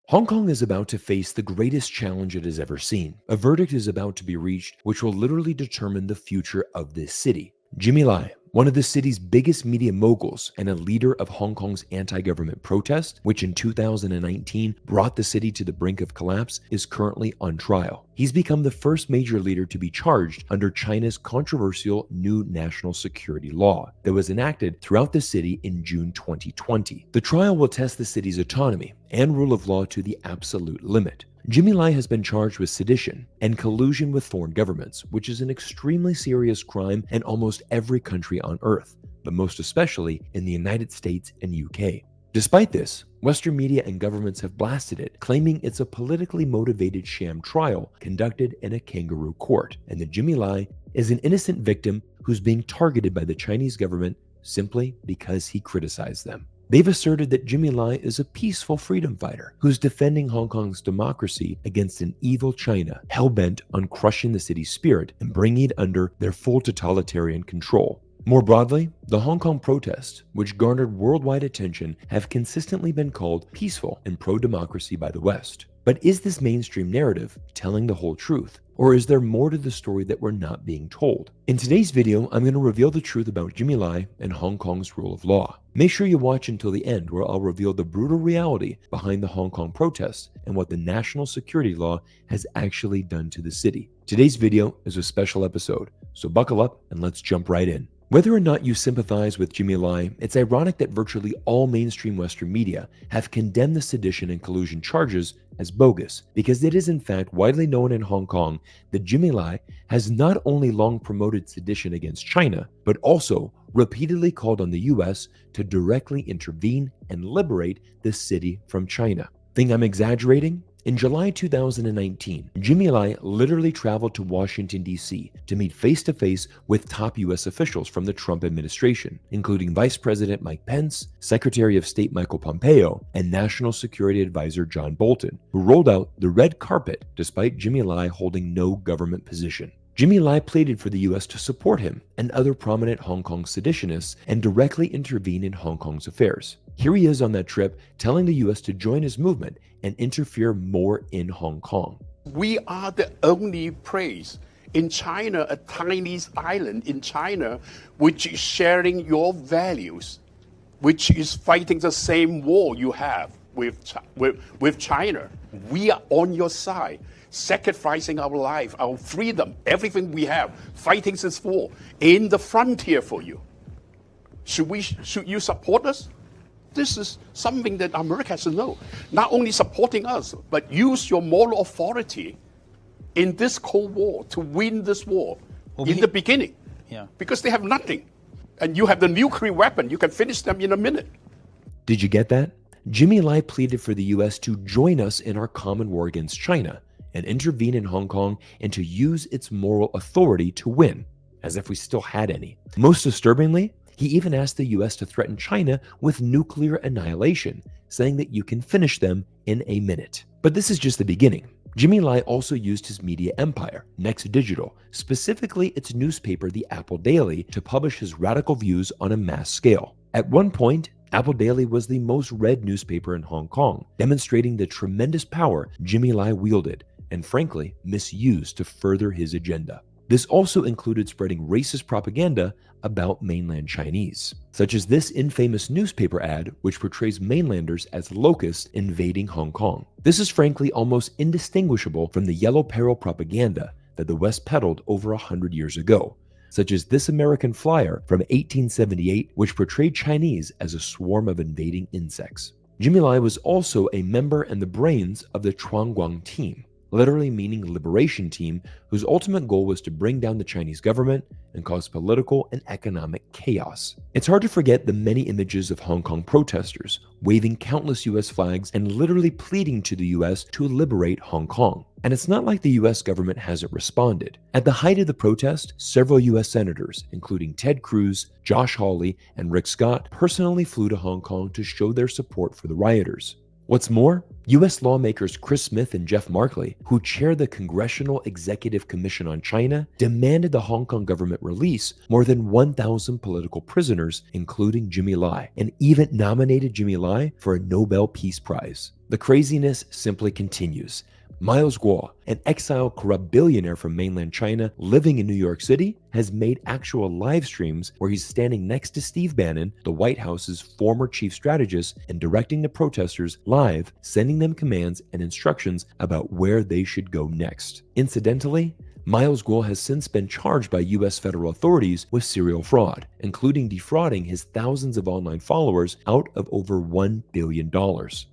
Hong Kong is about to face the greatest challenge it has ever seen. A verdict is about to be reached which will literally determine the future of this city. Jimmy Lai, one of the city's biggest media moguls and a leader of Hong Kong's anti-government protest, which in 2019 brought the city to the brink of collapse, is currently on trial. He's become the first major leader to be charged under China's controversial new national security law that was enacted throughout the city in June 2020. The trial will test the city's autonomy and rule of law to the absolute limit. Jimmy Lai has been charged with sedition and collusion with foreign governments, which is an extremely serious crime in almost every country on earth, but most especially in the United States and UK. Despite this, Western media and governments have blasted it, claiming it's a politically motivated sham trial conducted in a kangaroo court, and that Jimmy Lai is an innocent victim who's being targeted by the Chinese government simply because he criticized them. They've asserted that Jimmy Lai is a peaceful freedom fighter who's defending Hong Kong's democracy against an evil China hell-bent on crushing the city's spirit and bringing it under their full totalitarian control. More broadly, the Hong Kong protests, which garnered worldwide attention, have consistently been called peaceful and pro-democracy by the West. But is this mainstream narrative telling the whole truth? Or is there more to the story that we're not being told? In today's video, I'm going to reveal the truth about Jimmy Lai and Hong Kong's rule of law. Make sure you watch until the end, where I'll reveal the brutal reality behind the Hong Kong protests and what the national security law has actually done to the city. Today's video is a special episode, so buckle up and let's jump right in. Whether or not you sympathize with Jimmy Lai, it's ironic that virtually all mainstream Western media have condemned the sedition and collusion charges as bogus, because it is in fact widely known in Hong Kong that Jimmy Lai has not only long promoted sedition against China, but also repeatedly called on the US to directly intervene and liberate the city from China. Think I'm exaggerating? In July 2019, Jimmy Lai literally traveled to Washington, D.C. to meet face-to-face with top U.S. officials from the Trump administration, including Vice President Mike Pence, Secretary of State Michael Pompeo, and National Security Advisor John Bolton, who rolled out the red carpet despite Jimmy Lai holding no government position. Jimmy Lai pleaded for the U.S. to support him and other prominent Hong Kong seditionists and directly intervene in Hong Kong's affairs. Here he is on that trip telling the U.S. to join his movement and interfere more in Hong Kong. We are the only place in China, a tiny island in China, which is sharing your values, which is fighting the same war you have with China. We are on your side, sacrificing our life, our freedom, everything we have, fighting this war in the frontier for you. Should you support us? This is something that America has to know. Not only supporting us, but use your moral authority in this Cold War to win this war in the beginning. Yeah. Because they have nothing. And you have the nuclear weapon. You can finish them in a minute. Did you get that? Jimmy Lai pleaded for the U.S. to join us in our common war against China and intervene in Hong Kong and to use its moral authority to win, as if we still had any. Most disturbingly, he even asked the U.S. to threaten China with nuclear annihilation, saying that you can finish them in a minute. But this is just the beginning. Jimmy Lai also used his media empire, Next Digital, specifically its newspaper, the Apple Daily, to publish his radical views on a mass scale. At one point, Apple Daily was the most read newspaper in Hong Kong, demonstrating the tremendous power Jimmy Lai wielded and frankly misused to further his agenda. This also included spreading racist propaganda about mainland Chinese, such as this infamous newspaper ad which portrays mainlanders as locusts invading Hong Kong. This is frankly almost indistinguishable from the yellow peril propaganda that the West peddled over 100 years ago, such as this American flyer from 1878 which portrayed Chinese as a swarm of invading insects. Jimmy Lai was also a member and the brains of the Chuangguang team, literally meaning liberation team, whose ultimate goal was to bring down the Chinese government and cause political and economic chaos. It's hard to forget the many images of Hong Kong protesters waving countless US flags and literally pleading to the US to liberate Hong Kong. And it's not like the US government hasn't responded. At the height of the protest, several US senators, including Ted Cruz, Josh Hawley, and Rick Scott, personally flew to Hong Kong to show their support for the rioters. What's more, U.S. lawmakers Chris Smith and Jeff Markley, who chair the Congressional Executive Commission on China, demanded the Hong Kong government release more than 1,000 political prisoners, including Jimmy Lai, and even nominated Jimmy Lai for a Nobel Peace Prize. The craziness simply continues. Miles Guo, an exiled corrupt billionaire from mainland China living in New York City, has made actual live streams where he's standing next to Steve Bannon, the White House's former chief strategist, and directing the protesters live, sending them commands and instructions about where they should go next. Incidentally, Miles Guo has since been charged by US federal authorities with serial fraud, including defrauding his thousands of online followers out of over $1 billion.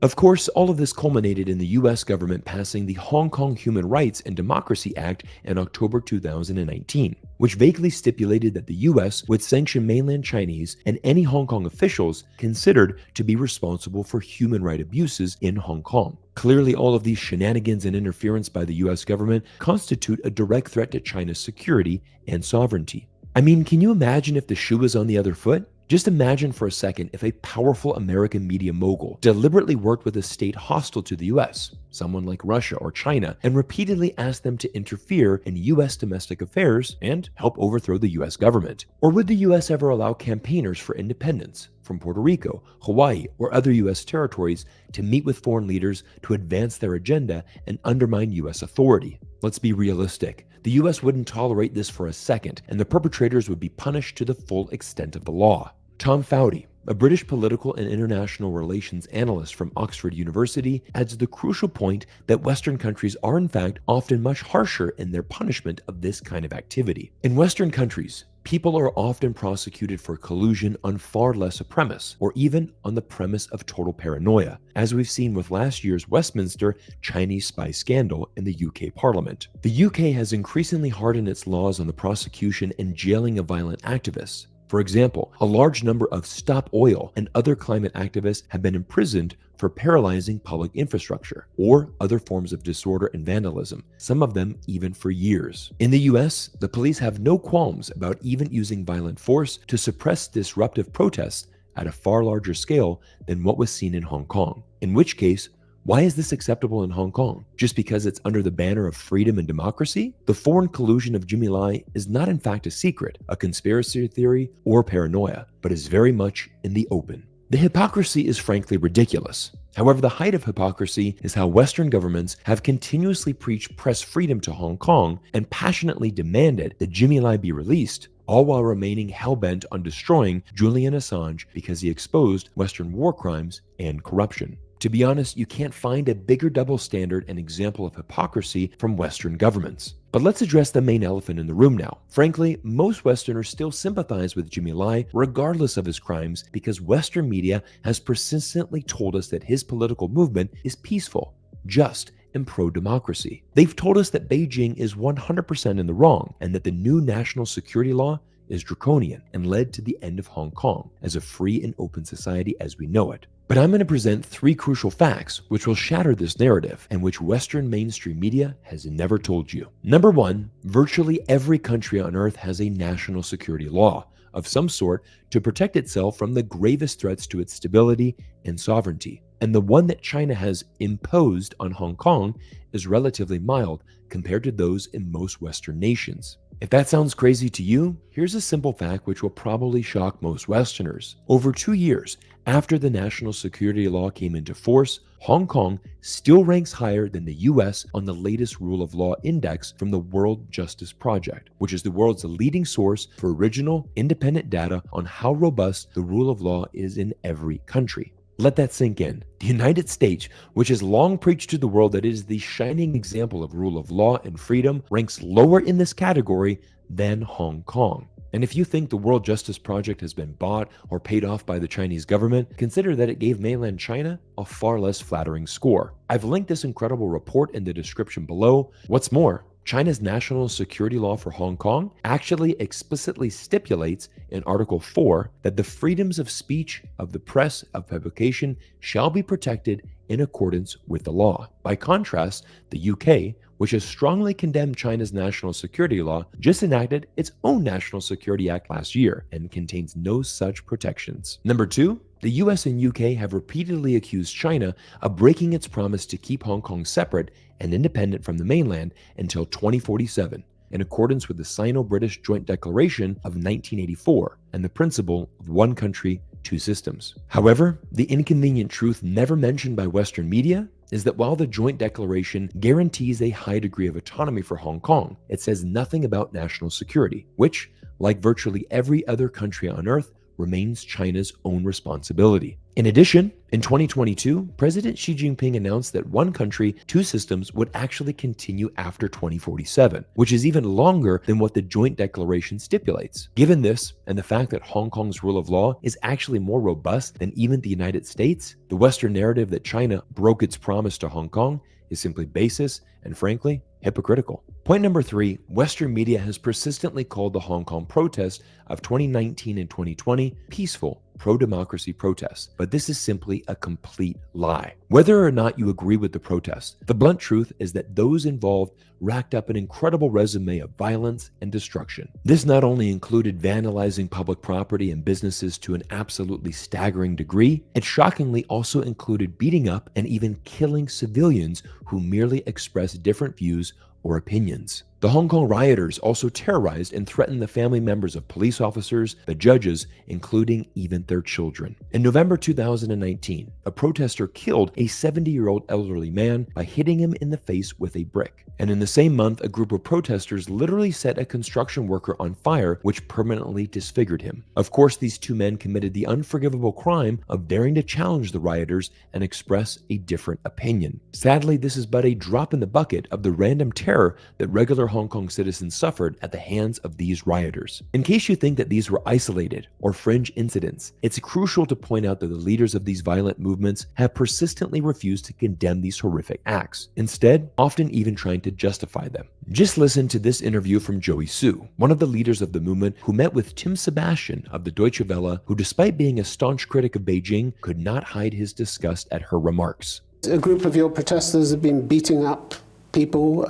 Of course, all of this culminated in the US government passing the Hong Kong Human Rights and Democracy Act in October 2019, which vaguely stipulated that the US would sanction mainland Chinese and any Hong Kong officials considered to be responsible for human rights abuses in Hong Kong. Clearly, all of these shenanigans and interference by the US government constitute a direct threat to China's security and sovereignty. I mean, can you imagine if the shoe was on the other foot? Just imagine for a second if a powerful American media mogul deliberately worked with a state hostile to the US, someone like Russia or China, and repeatedly asked them to interfere in US domestic affairs and help overthrow the US government. Or would the US ever allow campaigners for independence from Puerto Rico, Hawaii, or other US territories to meet with foreign leaders to advance their agenda and undermine US authority? Let's be realistic. The US wouldn't tolerate this for a second, and the perpetrators would be punished to the full extent of the law. Tom Foudy, a British political and international relations analyst from Oxford University, adds the crucial point that Western countries are in fact often much harsher in their punishment of this kind of activity. In Western countries, people are often prosecuted for collusion on far less a premise, or even on the premise of total paranoia, as we've seen with last year's Westminster Chinese spy scandal in the UK Parliament. The UK has increasingly hardened its laws on the prosecution and jailing of violent activists. For example, a large number of Stop Oil and other climate activists have been imprisoned for paralyzing public infrastructure or other forms of disorder and vandalism, some of them even for years. In the US, the police have no qualms about even using violent force to suppress disruptive protests at a far larger scale than what was seen in Hong Kong. In which case, why is this acceptable in Hong Kong? Just because it's under the banner of freedom and democracy? The foreign collusion of Jimmy Lai is not in fact a secret, a conspiracy theory, or paranoia, but is very much in the open. The hypocrisy is frankly ridiculous. However, the height of hypocrisy is how Western governments have continuously preached press freedom to Hong Kong and passionately demanded that Jimmy Lai be released, all while remaining hell-bent on destroying Julian Assange because he exposed Western war crimes and corruption. To be honest, you can't find a bigger double standard and example of hypocrisy from Western governments. But let's address the main elephant in the room now. Frankly, most Westerners still sympathize with Jimmy Lai regardless of his crimes because Western media has persistently told us that his political movement is peaceful, just, and pro-democracy. They've told us that Beijing is 100% in the wrong and that the new national security law is draconian and led to the end of Hong Kong as a free and open society as we know it. But I'm going to present three crucial facts which will shatter this narrative and which Western mainstream media has never told you. Number one, virtually every country on earth has a national security law of some sort to protect itself from the gravest threats to its stability and sovereignty. And the one that China has imposed on Hong Kong is relatively mild compared to those in most Western nations. If that sounds crazy to you, here's a simple fact which will probably shock most Westerners. Over 2 years after the national security law came into force, Hong Kong still ranks higher than the US on the latest rule of law index from the World Justice Project, which is the world's leading source for original, independent data on how robust the rule of law is in every country. Let that sink in. The United States, which has long preached to the world that it is the shining example of rule of law and freedom, ranks lower in this category than Hong Kong. And if you think the World Justice Project has been bought or paid off by the Chinese government, consider that it gave mainland China a far less flattering score. I've linked this incredible report in the description below. What's more, China's national security law for Hong Kong actually explicitly stipulates in Article 4 that the freedoms of speech, of the press, of publication shall be protected in accordance with the law. By contrast, the UK, which has strongly condemned China's national security law, just enacted its own National Security Act last year and contains no such protections. Number two, the US and UK have repeatedly accused China of breaking its promise to keep Hong Kong separate and independent from the mainland until 2047, in accordance with the Sino-British Joint Declaration of 1984 and the principle of one country, two systems. However, the inconvenient truth never mentioned by Western media is that while the joint declaration guarantees a high degree of autonomy for Hong Kong, it says nothing about national security, which, like virtually every other country on Earth, remains China's own responsibility. In addition, in 2022, President Xi Jinping announced that one country, two systems would actually continue after 2047, which is even longer than what the joint declaration stipulates. Given this, and the fact that Hong Kong's rule of law is actually more robust than even the United States, the Western narrative that China broke its promise to Hong Kong is simply baseless and, frankly, hypocritical. Point number 3, Western media has persistently called the Hong Kong protests of 2019 and 2020 peaceful, pro-democracy protests, but this is simply a complete lie. Whether or not you agree with the protests, the blunt truth is that those involved racked up an incredible resume of violence and destruction. This not only included vandalizing public property and businesses to an absolutely staggering degree, it shockingly also included beating up and even killing civilians who merely expressed different views or opinions. The Hong Kong rioters also terrorized and threatened the family members of police officers, the judges, including even their children. In November 2019, a protester killed a 70-year-old elderly man by hitting him in the face with a brick. And in the same month, a group of protesters literally set a construction worker on fire, which permanently disfigured him. Of course, these two men committed the unforgivable crime of daring to challenge the rioters and express a different opinion. Sadly, this is but a drop in the bucket of the random terror that regular Hong Kong citizens suffered at the hands of these rioters. In case you think that these were isolated or fringe incidents, it's crucial to point out that the leaders of these violent movements have persistently refused to condemn these horrific acts, instead, often even trying to justify them. Just listen to this interview from Joey Su, one of the leaders of the movement, who met with Tim Sebastian of the Deutsche Welle, who, despite being a staunch critic of Beijing, could not hide his disgust at her remarks. A group of your protesters have been beating up people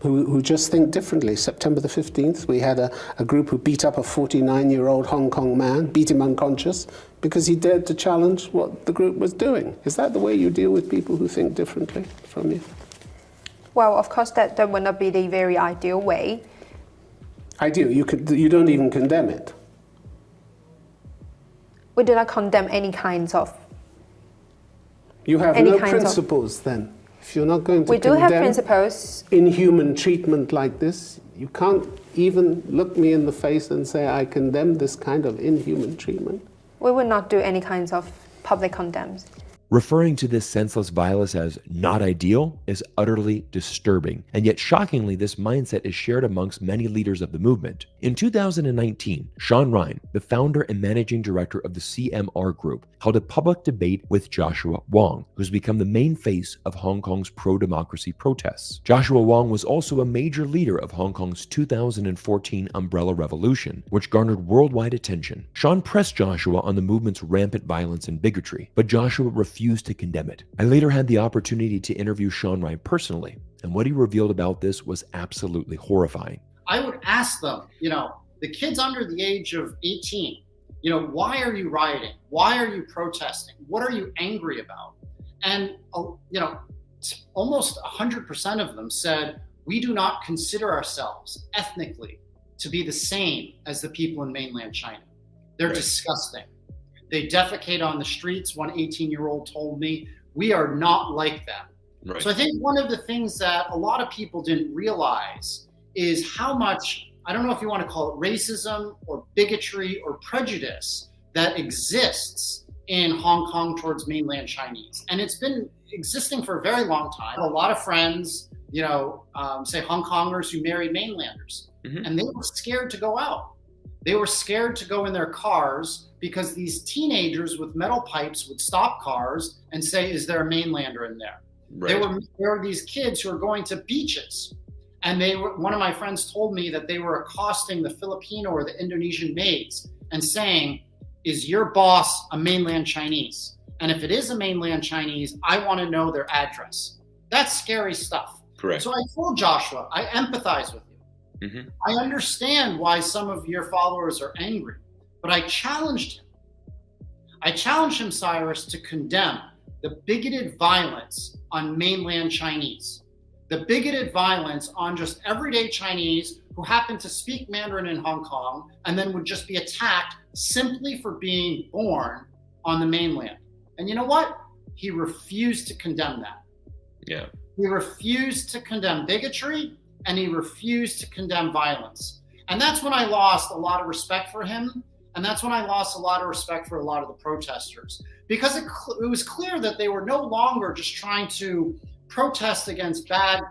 who just think differently. September the 15th, we had a group who beat up a 49-year-old Hong Kong man, beat him unconscious, because he dared to challenge what the group was doing. Is that the way you deal with people who think differently from you? Well, of course, that would not be the very ideal way. Ideal? You don't even condemn it? We do not condemn any kinds of... You have no principles then? If you're not going to we do have principles. Inhuman treatment like this, you can't even look me in the face and say, I condemn this kind of inhuman treatment. We would not do any kinds of public condemns. Referring to this senseless violence as not ideal is utterly disturbing, and yet shockingly, this mindset is shared amongst many leaders of the movement. In 2019, Sean Ryan, the founder and managing director of the CMR Group, held a public debate with Joshua Wong, who's become the main face of Hong Kong's pro-democracy protests. Joshua Wong was also a major leader of Hong Kong's 2014 Umbrella Revolution, which garnered worldwide attention. Sean pressed Joshua on the movement's rampant violence and bigotry, but Joshua refused to condemn it. I later had the opportunity to interview Sean Ryan personally, and what he revealed about this was absolutely horrifying. I would ask them, the kids under the age of 18, why are you rioting? Why are you protesting? What are you angry about? And, almost 100% of them said, we do not consider ourselves ethnically to be the same as the people in mainland China. They're disgusting. They defecate on the streets. One 18-year-old told me, we are not like them. Right. So I think one of the things that a lot of people didn't realize is how much, I don't know if you want to call it racism or bigotry or prejudice that exists in Hong Kong towards mainland Chinese. And it's been existing for a very long time. A lot of friends, say Hong Kongers who married mainlanders, and they were scared to go out. They were scared to go in their cars because these teenagers with metal pipes would stop cars and say, is there a mainlander in there? Right. There were these kids who were going to beaches. And one of my friends told me that they were accosting the Filipino or the Indonesian maids and saying, is your boss a mainland Chinese? And if it is a mainland Chinese, I want to know their address. That's scary stuff. Correct. So I told Joshua, I empathize with you. I understand why some of your followers are angry, but I challenged him. I challenged him, Cyrus, to condemn the bigoted violence on mainland Chinese, the bigoted violence on just everyday Chinese who happened to speak Mandarin in Hong Kong and then would just be attacked simply for being born on the mainland. And you know what? He refused to condemn that. Yeah. He refused to condemn bigotry, and he refused to condemn violence. And that's when I lost a lot of respect for him. And that's when I lost a lot of respect for a lot of the protesters, because it was clear that they were no longer just trying to protest against bad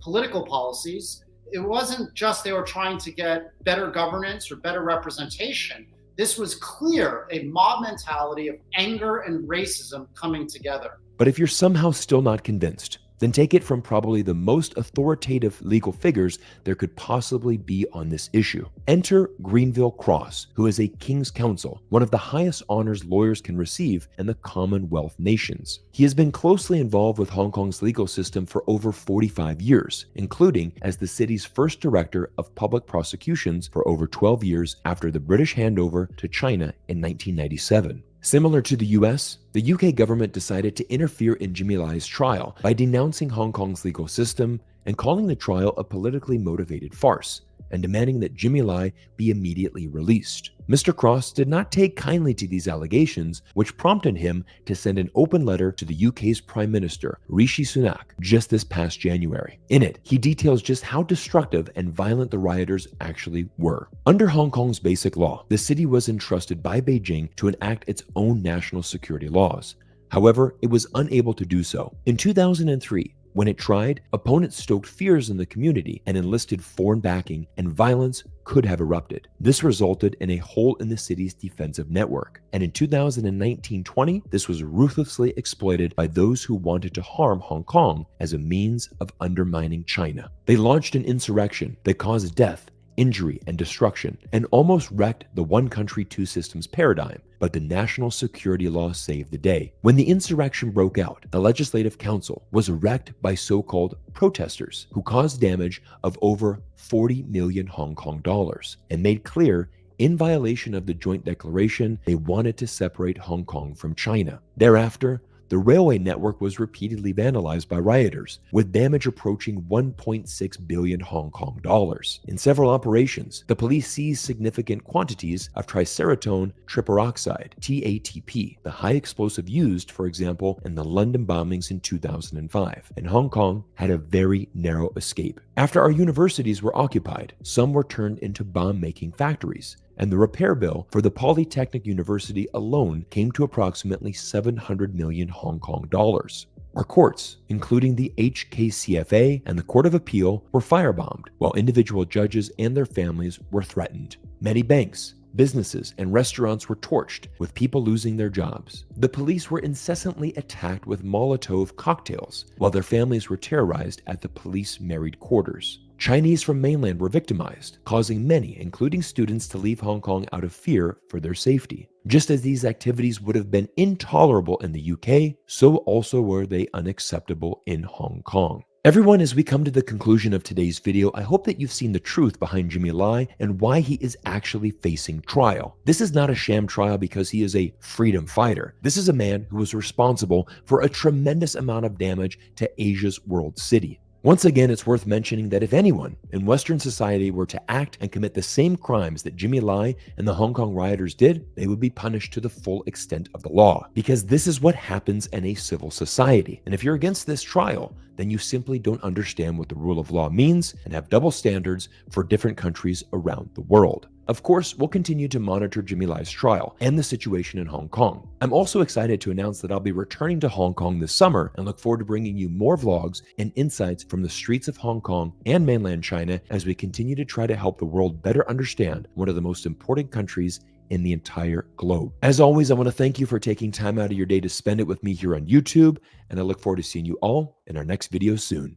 political policies. It wasn't just they were trying to get better governance or better representation. This was clear, a mob mentality of anger and racism coming together. But if you're somehow still not convinced, then take it from probably the most authoritative legal figures there could possibly be on this issue. Enter Grenville Cross, who is a King's Counsel, one of the highest honors lawyers can receive in the Commonwealth nations. He has been closely involved with Hong Kong's legal system for over 45 years, including as the city's first director of public prosecutions for over 12 years after the British handover to China in 1997. Similar to the US, the UK government decided to interfere in Jimmy Lai's trial by denouncing Hong Kong's legal system and calling the trial a politically motivated farce, and demanding that Jimmy Lai be immediately released. Mr. Cross did not take kindly to these allegations, which prompted him to send an open letter to the UK's Prime Minister, Rishi Sunak, just this past January. In it, he details just how destructive and violent the rioters actually were. Under Hong Kong's basic law, the city was entrusted by Beijing to enact its own national security laws. However, it was unable to do so. In 2003, when it tried, opponents stoked fears in the community and enlisted foreign backing, and violence could have erupted. This resulted in a hole in the city's defensive network. And in 2019-20, this was ruthlessly exploited by those who wanted to harm Hong Kong as a means of undermining China. They launched an insurrection that caused death, injury, and destruction, and almost wrecked the one country, two systems paradigm. But the national security law saved the day. When the insurrection broke out, the Legislative Council was wrecked by so-called protesters who caused damage of over 40 million Hong Kong dollars and made clear, in violation of the joint declaration, they wanted to separate Hong Kong from China. Thereafter, the railway network was repeatedly vandalized by rioters, with damage approaching 1.6 billion Hong Kong dollars. In several operations, the police seized significant quantities of tricerotone triperoxide, TATP, the high explosive used, for example, in the London bombings in 2005, and Hong Kong had a very narrow escape. After our universities were occupied, some were turned into bomb-making factories, and the repair bill for the Polytechnic University alone came to approximately 700 million Hong Kong dollars. Our courts, including the HKCFA and the Court of Appeal, were firebombed, while individual judges and their families were threatened. Many banks, businesses, and restaurants were torched, with people losing their jobs. The police were incessantly attacked with Molotov cocktails, while their families were terrorized at the police married quarters. Chinese from mainland were victimized, causing many, including students, to leave Hong Kong out of fear for their safety. Just as these activities would have been intolerable in the UK, so also were they unacceptable in Hong Kong. Everyone, as we come to the conclusion of today's video, I hope that you've seen the truth behind Jimmy Lai and why he is actually facing trial. This is not a sham trial because he is a freedom fighter. This is a man who was responsible for a tremendous amount of damage to Asia's world city. Once again, it's worth mentioning that if anyone in Western society were to act and commit the same crimes that Jimmy Lai and the Hong Kong rioters did, they would be punished to the full extent of the law, because this is what happens in a civil society. And if you're against this trial, then you simply don't understand what the rule of law means and have double standards for different countries around the world. Of course, we'll continue to monitor Jimmy Lai's trial and the situation in Hong Kong. I'm also excited to announce that I'll be returning to Hong Kong this summer and look forward to bringing you more vlogs and insights from the streets of Hong Kong and mainland China as we continue to try to help the world better understand one of the most important countries in the entire globe. As always, I want to thank you for taking time out of your day to spend it with me here on YouTube, and I look forward to seeing you all in our next video soon.